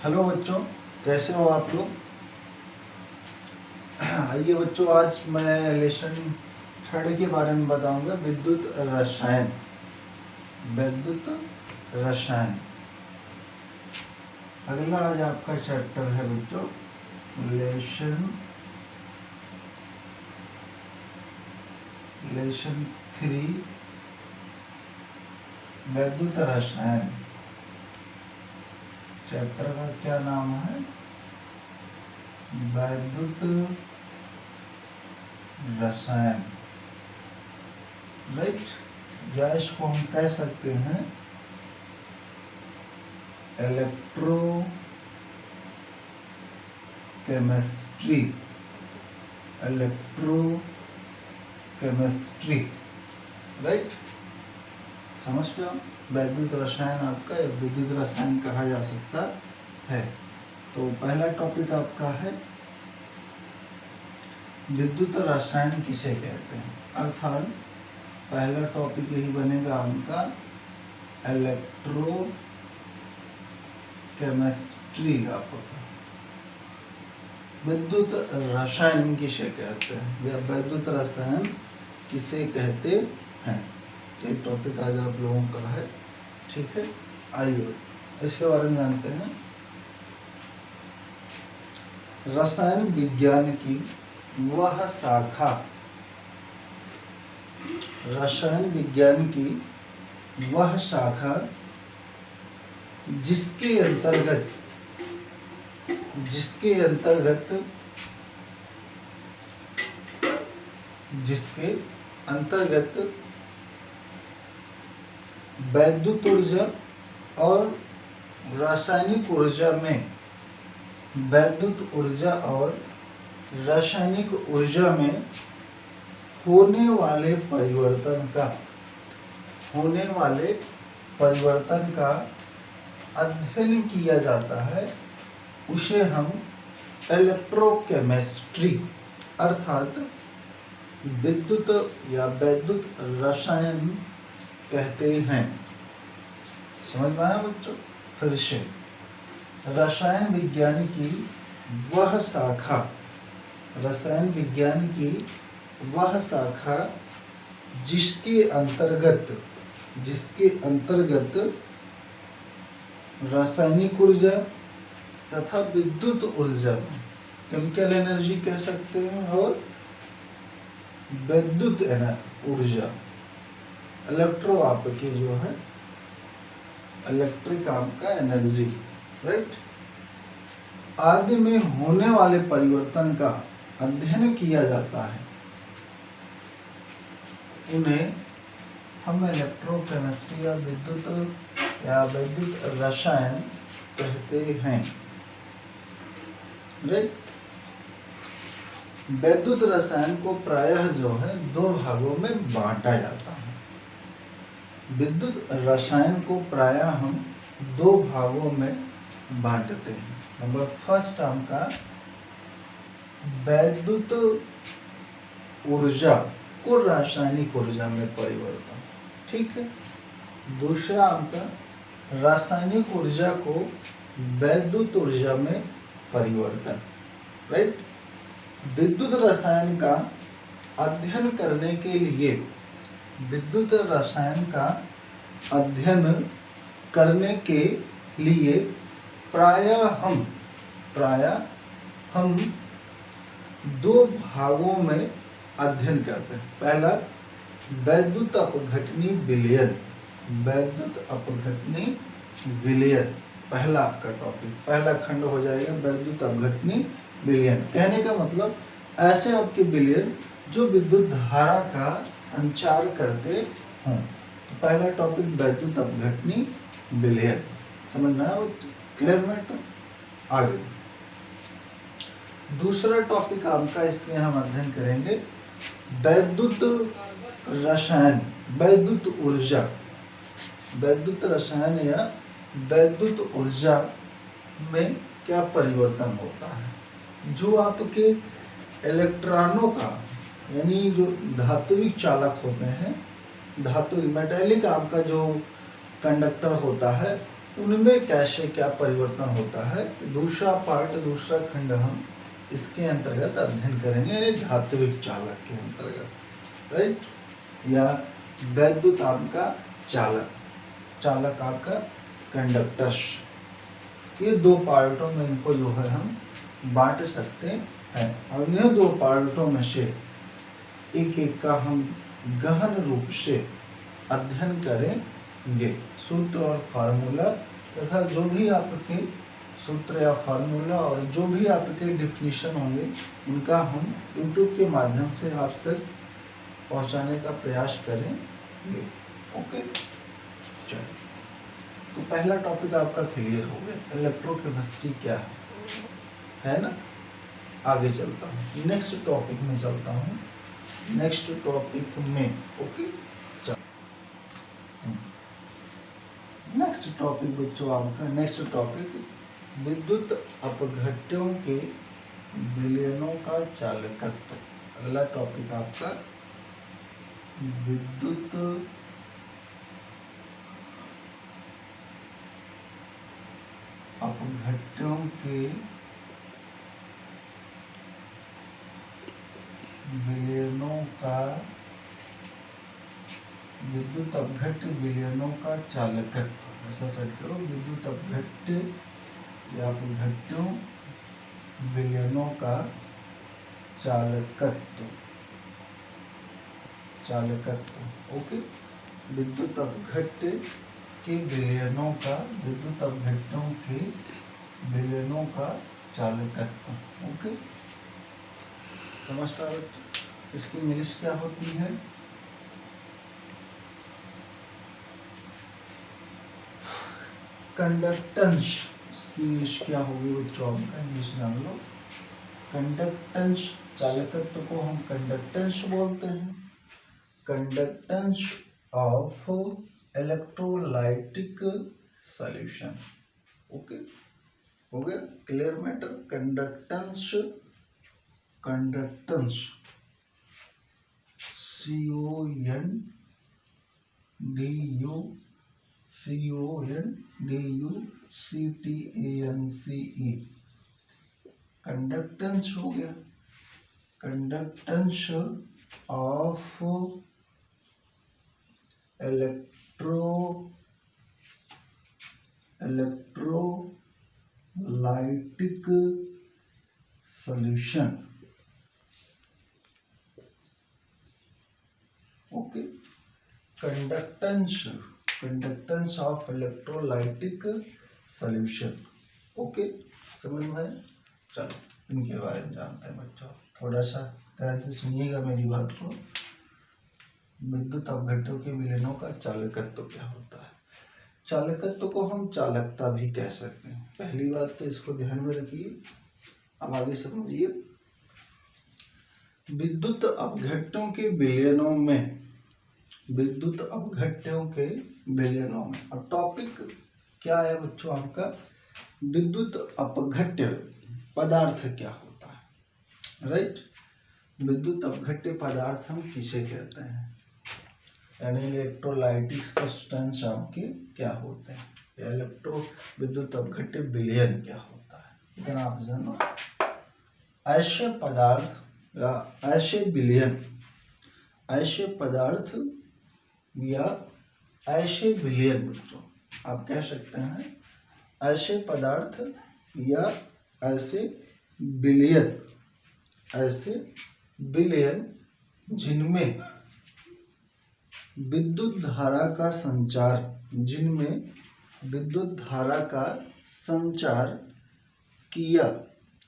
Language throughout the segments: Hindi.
हेलो बच्चों, कैसे हो आप लोग। आइए बच्चों, आज मैं लेसन थर्ड के बारे में बताऊंगा, विद्युत रसायन। विद्युत रसायन अगला आज आपका चैप्टर है बच्चों, लेसन 3 विद्युत रसायन। चैप्टर का क्या नाम है? विद्युत रसायन, राइट। या इसको हम कह सकते हैं इलेक्ट्रोकेमिस्ट्री। राइट, समझ पे आप। वैद्युत रसायन आपका विद्युत रसायन कहा जा सकता है। तो पहला टॉपिक आपका है विद्युत रसायन किसे कहते हैं, अर्थात पहला टॉपिक यही बनेगा उनका, इलेक्ट्रोकेमिस्ट्री आपका। विद्युत रसायन किसे कहते हैं या विद्युत रसायन किसे कहते हैं, ये टॉपिक आज आप लोगों का है। ठीक है, आइए इसके बारे में जानते हैं। रसायन विज्ञान की वह शाखा, रसायन विज्ञान की वह शाखा जिसके अंतर्गत वैद्युत ऊर्जा और रासायनिक ऊर्जा में होने वाले परिवर्तन का अध्ययन किया जाता है, उसे हम इलेक्ट्रोकेमिस्ट्री अर्थात विद्युत या वैद्युत रसायन कहते हैं। समझ में आया बच्चों? फिर से, रसायन विज्ञान की वह शाखा जिसके अंतर्गत रासायनिक ऊर्जा तथा विद्युत ऊर्जा, केमिकल एनर्जी कह सकते हैं, और विद्युत ऊर्जा, इलेक्ट्रो आपकी जो है इलेक्ट्रिक आपका एनर्जी, राइट, आदि में होने वाले परिवर्तन का अध्ययन किया जाता है, उन्हें हम इलेक्ट्रोकेमिस्ट्री या विद्युत रसायन कहते हैं, राइट। वैद्युत रसायन को प्रायः जो है दो भागों में बांटा जाता है। विद्युत रसायन को प्रायः हम दो भागों में बांटते हैं। नंबर फर्स्ट आपका वैद्युत ऊर्जा को रासायनिक ऊर्जा में परिवर्तन, ठीक है। दूसरा आपका रासायनिक ऊर्जा को वैद्युत ऊर्जा में परिवर्तन, राइट। विद्युत रसायन का अध्ययन करने के लिए प्रायः हम दो भागों में अध्ययन करते हैं। पहला वैद्युत अपघटनी विलयन, पहला आपका टॉपिक, पहला खंड हो जाएगा वैद्युत अपघटनी विलयन। कहने का मतलब ऐसे आपके विलयन जो विद्युत धारा का संचार करते हों। तो पहला टॉपिक वैद्युत अपघटनी विलयन, समझ में आया? Clear matter? आगे दूसरा टॉपिक आपका, इसमें हम अध्ययन करेंगे वैद्युत रसायन या वैद्युत ऊर्जा में क्या परिवर्तन होता है। जो आपके इलेक्ट्रॉनों का, यानी जो धात्विक चालक होते हैं, धातु मेटेलिक आपका जो कंडक्टर होता है, उनमें कैसे क्या परिवर्तन होता है, दूसरा पार्ट, दूसरा खंड हम इसके अंतर्गत अध्ययन करेंगे, यानी धात्विक चालक के अंतर्गत, राइट। या वैद्युत आपका चालक, चालक आपका कंडक्टर्स, ये दो पार्टों में इनको जो है हम बांट सकते हैं। और इन दो पार्टों में से एक एक का हम गहन रूप से अध्ययन करेंगे। सूत्र और फार्मूला तथा जो भी आपके सूत्र या फार्मूला और जो भी आपके डिफिनीशन होंगे उनका हम YouTube के माध्यम से आप तक पहुंचाने का प्रयास करेंगे। ओके, चलिए, तो पहला टॉपिक आपका क्लियर हो गया, इलेक्ट्रोकेमिस्ट्री क्या है ना। आगे चलता हूँ, नेक्स्ट टॉपिक में चलता हूँ, नेक्स्ट टॉपिक में। ओके, नेक्स्ट टॉपिक बच्चों आपका, नेक्स्ट टॉपिक विद्युत अपघट्यों के विलयनों का चालकत्व। अगला टॉपिक आपका विद्युत अपघट्यों के विलयनों का, विद्युत अपघट्य विलयनों का चालकत्व। ऐसा सेट करो, विद्युत अपघट्य या अपघट्यों विलयनों का चालकत्व, चालकत्व। ओके, विद्युत अपघट्य के विलयनों का, विद्युत अपघट्यों के विलयनों का चालकत्व। ओके, समझ पा रहे? इसकी इंग्लिश क्या होती है? कंडक्टेंस। इसकी इंग्लिश क्या होगी बच्चों, आपका इंग्लिश जान लो। कंडक्टेंस, चालकत्व को हम कंडक्टेंस बोलते हैं। Conductance of electrolytic solution. Okay, हो गया clear matter. Conductance, conductance CONDUCTANCE, conductance हो गया। Conductance of electrolytic solution. Okay, conductance of electrolytic solution. Okay, समझ में? चलो इनके बारे में जानते हैं बच्चों, थोड़ा सा ध्यान से सुनिएगा मेरी बात को। विद्युत अपघट्यों के विलयनों का चालकत्व क्या होता है? चालकत्व को हम चालकता भी कह सकते हैं। पहली बात तो इसको ध्यान में रखिए, अब आगे समझिए। विद्युत अपघट्यों के विलयनों में, विद्युत अपघट्यों के विलयनों में, और टॉपिक क्या है बच्चों आपका, विद्युत अपघट्य पदार्थ क्या होता है, राइट। विद्युत अपघट्य पदार्थ हम किसे कहते हैं, यानी इलेक्ट्रोलाइटिक सब्सटेंस आपके क्या होते हैं, या इलेक्ट्रो विद्युत अपघट्य विलयन क्या होता है, इतना आप जानो। ऐसे पदार्थ या ऐसे विलयन, ऐसे पदार्थ या ऐसे विलयन बच्चों आप कह सकते हैं, ऐसे पदार्थ या ऐसे विलयन, ऐसे विलयन जिनमें विद्युत धारा का संचार, जिनमें विद्युत धारा का संचार किया,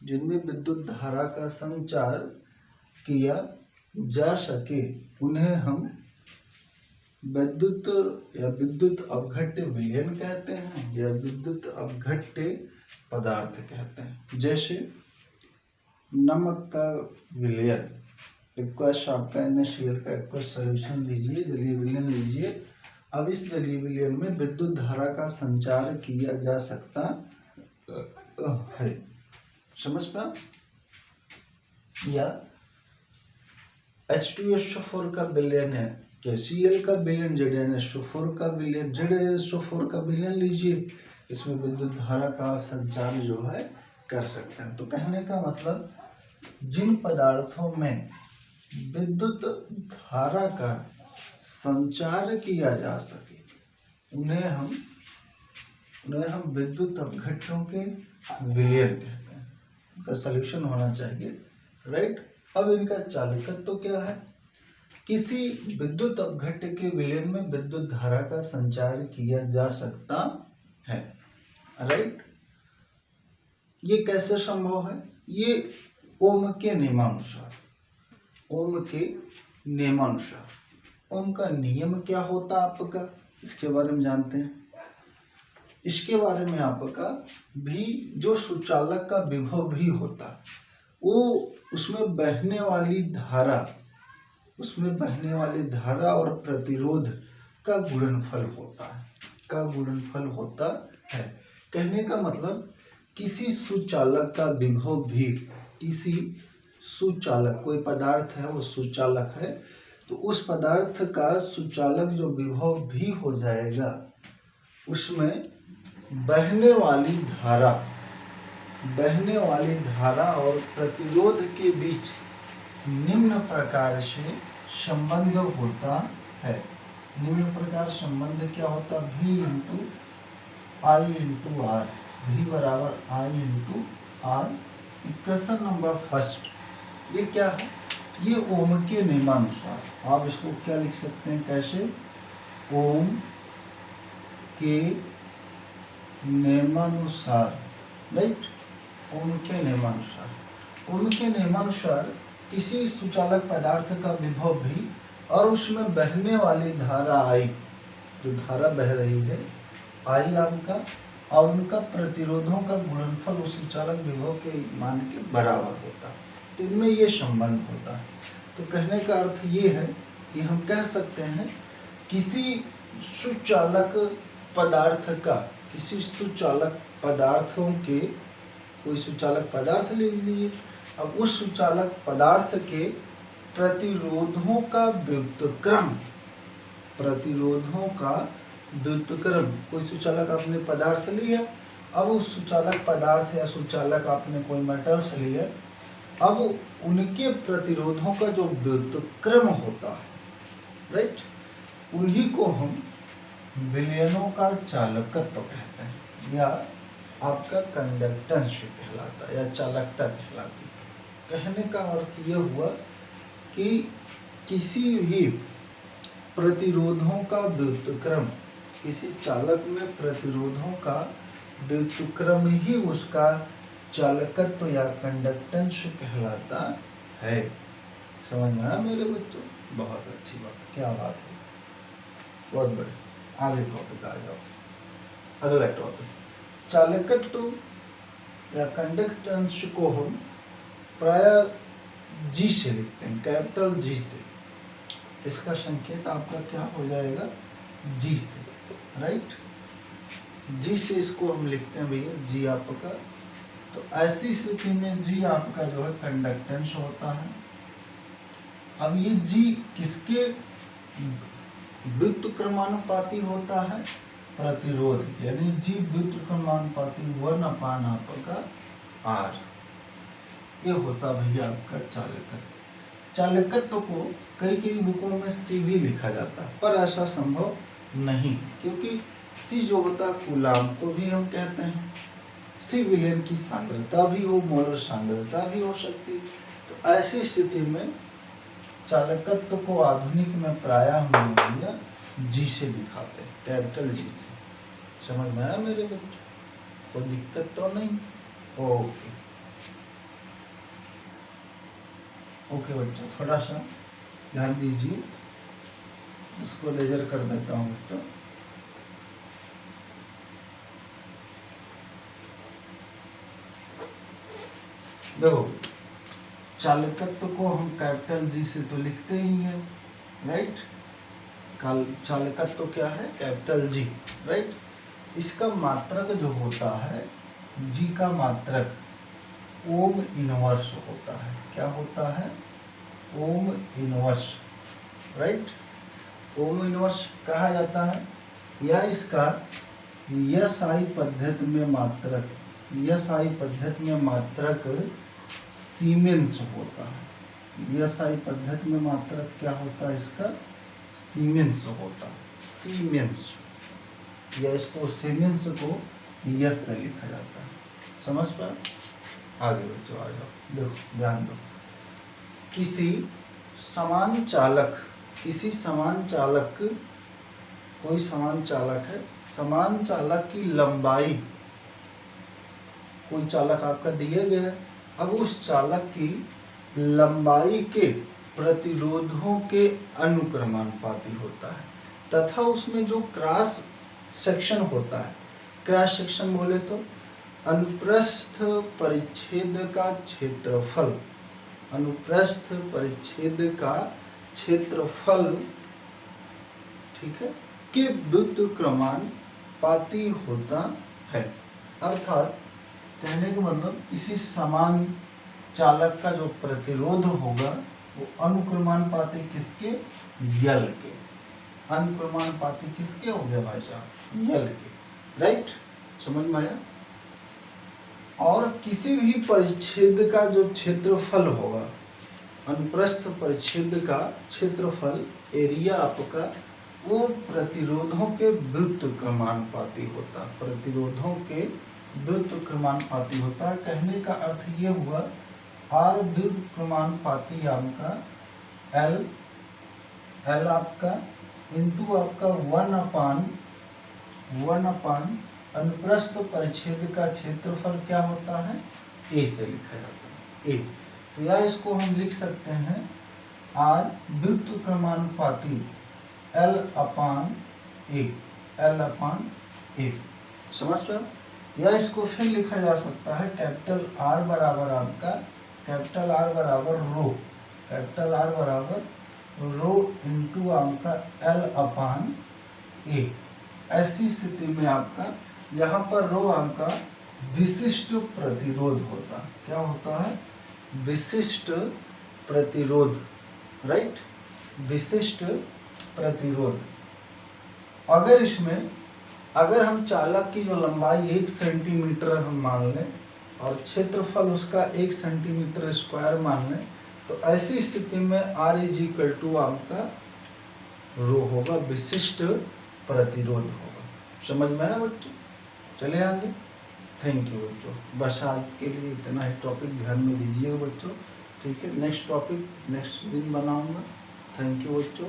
जिनमें विद्युत धारा का संचार किया जा सके, उन्हें हम विद्युत या विद्युत अपघट्य विलयन कहते हैं या विद्युत अपघट्य पदार्थ कहते हैं। जैसे नमक का विलयन, एक्वस आपका NaCl का एक्वस सॉल्यूशन लीजिए, जलीय विलयन लीजिए। अब इस जलीय विलयन में विद्युत धारा का संचार किया जा सकता है, समझ पा। या H2SO4 का विलयन है, KCl का विलयन, ZnSO4 का विलयन, ZnSO4 का विलयन लीजिए, इसमें विद्युत धारा का संचार जो है कर सकते हैं। तो कहने का मतलब जिन पदार्थों में विद्युत धारा का संचार किया जा सके उन्हें हम विद्युत अपघट्यों के विलयन कहते हैं। उनका सॉल्यूशन होना चाहिए, राइट। अब इनका चालकत्व तो क्या है? किसी विद्युत अपघट्य के विलयन में विद्युत धारा का संचार किया जा सकता है, राइट। ये कैसे संभव है? ये ओम के नियमानुसार, ओम के नियमानुसार। ओम का नियम क्या होता आपका, इसके बारे में जानते हैं। इसके बारे में आपका भी जो सुचालक का विभव भी होता वो उसमें बहने वाली धारा और प्रतिरोध का गुणनफल होता है। कहने का मतलब किसी सुचालक का विभव भी, किसी सुचालक, कोई पदार्थ है वो सुचालक है, तो उस पदार्थ का सुचालक जो विभव भी हो जाएगा उसमें बहने वाली धारा और प्रतिरोध के बीच निम्न प्रकार से संबंध होता है। निम्न प्रकार संबंध क्या होता है? V into I into R, V बराबर I into R. Equation number first ये क्या है? ये ओम के नियमानुसार। आप इसको क्या लिख सकते हैं? कैसे? ओम के नियमानुसार, राइट। ओम के नियमानुसार किसी सुचालक पदार्थ का विभव भी और उसमें बहने वाली धारा आई, जो धारा बह रही है आई आपका, और उनका प्रतिरोधों का गुणनफल उस सुचालक विभव के मान के बराबर होता है। तो इनमें ये संबंध होता है। तो कहने का अर्थ ये है कि हम कह सकते हैं किसी सुचालक पदार्थ का, किसी सुचालक पदार्थों के, कोई सुचालक पदार्थ ले लीजिए, अब उस सुचालक पदार्थ के प्रतिरोधों का व्युत्क्रम, कोई सुचालक आपने पदार्थ लिया, अब उस सुचालक पदार्थ या सुचालक आपने कोई मेटल्स लिया, अब उनके प्रतिरोधों का जो व्युत्क्रम होता है, राइट, उन्हीं को हम विलयनों का चालकत्व कहते हैं, या आपका कंडक्टेंस कहलाता है, या चालकता कहलाती है। कहने का अर्थ यह हुआ कि किसी भी प्रतिरोधों का व्युत्क्रम, किसी चालक में प्रतिरोधों का व्युत्क्रम ही उसका चालकत्व या कंडक्टेंस कहलाता है। समझ में आया मेरे बच्चों? बहुत अच्छी बात, क्या बात है, बहुत बढ़िया। आगे टॉपिक आ जाओ, अगला टॉपिक चालकत्व या कंडक्टेंस को हम प्राय जी से लिखते हैं, कैपिटल जी से। इसका संकेत आपका क्या हो जाएगा? जी से, राइट। जी से इसको हम लिखते हैं भैया, जी आपका। तो ऐसी स्थिति में जी आपका जो है कंडक्टेंस होता है। अब ये जी किसके व्युत्क्रमानुपाती होता है? प्रतिरोध, यानी जी व्युत्क्रमानुपाती 1/r आपका आर। ये होता भैया आपका चालकत्व। चालकत्व को कई बुकों में सी भी लिखा जाता है, पर ऐसा संभव नहीं, क्योंकि सी जो होता है कूलाम को भी हम कहते हैं, सी विलयन की सांद्रता भी हो, मोलर सांद्रता भी हो सकती। तो ऐसी स्थिति में चालकत्व को आधुनिक में प्राय हम भैया जी से दिखाते हैं, कैपिटल जी से। समझ में आया मेरे बच्चों? कोई दिक्कत तो नहीं? ओके ओके बच्चों, थोड़ा सा ध्यान दीजिए, इसको लेजर कर देता हूँ बच्चों। देखो, चालकत्व को हम कैपिटल जी से तो लिखते ही हैं, राइट। चालकत्व क्या है? Capital G, right. इसका मात्रक जो होता है, जी का मात्रक ओम इनवर्स होता है। क्या होता है? Ohm inverse, right. Ohm inverse कहा जाता है, या इसका SI पद्धति में मात्रक, SI पद्धति में मात्रक सीमेंस होता है। SI पद्धति में मात्रक क्या होता है इसका? सीमेंस होता है, सीमेंस, या इसको सीमेंस को यस से लिखा जाता है। समझ पाए? आगे बच्चों आ जाओ, देखो ध्यान दो। किसी समान चालक, किसी समान चालक, कोई समान चालक है, समान चालक की लंबाई, कोई चालक आपका दिए गया है, अब उस चालक की लंबाई के प्रतिरोधों के अनुक्रमानुपाती होता है तथा उसमें जो क्रॉस सेक्शन होता है, क्रॉस सेक्शन बोले तो अनुप्रस्थ परिच्छेद का क्षेत्रफल, अनुप्रस्थ परिच्छेद का क्षेत्रफल, ठीक है, के व्युत्क्रमानुपाती होता है। अर्थात कहने का मतलब किसी समान चालक का जो प्रतिरोध होगा वो अनुक्रमानुपाती किसके? यल के। अनुक्रमानुपाती किसके हो गया भाई साहब? यल के। राइट, समझ में आया? और किसी भी परिच्छेद का जो क्षेत्रफल होगा, अनुप्रस्थ परिच्छेद का क्षेत्रफल, एरिया आपका, वो प्रतिरोधों के व्युत्क्रमानुपाती होता है, प्रतिरोधों के व्युत्क्रमानुपाती होता है। कहने का अर्थ ये हुआ आर व्युत्क्रमानुपाती आपका एल आपका इंटू आपका 1/1 अनुप्रस्थ परिच्छेद का क्षेत्रफल क्या होता है? ए से लिखा जाता है, ए। तो या इसको हम लिख सकते हैं आर व्युत्क्रमानुपाती L/A, L/A। समझ पाए? या इसको फिर लिखा जा सकता है कैपिटल आर बराबर आपका, कैपिटल आर बराबर रो, कैपिटल आर बराबर रो इंटू आपका L/A। ऐसी स्थिति में आपका यहाँ पर रो आपका विशिष्ट प्रतिरोध होता, क्या होता है? विशिष्ट प्रतिरोध, राइट, विशिष्ट प्रतिरोध। अगर इसमें, अगर हम चालक की जो लंबाई 1 सेंटीमीटर हम मान लें और क्षेत्रफल उसका 1 सेंटीमीटर स्क्वायर मान लें, तो ऐसी स्थिति में R = आपका रो होगा, विशिष्ट प्रतिरोध होगा। समझ में आया बच्चों? चले आगे। थैंक यू बच्चों, बस आज के लिए इतना ही टॉपिक ध्यान में दीजिएगा बच्चों, ठीक है। नेक्स्ट टॉपिक नेक्स्ट दिन बनाऊंगा। थैंक यू बच्चों।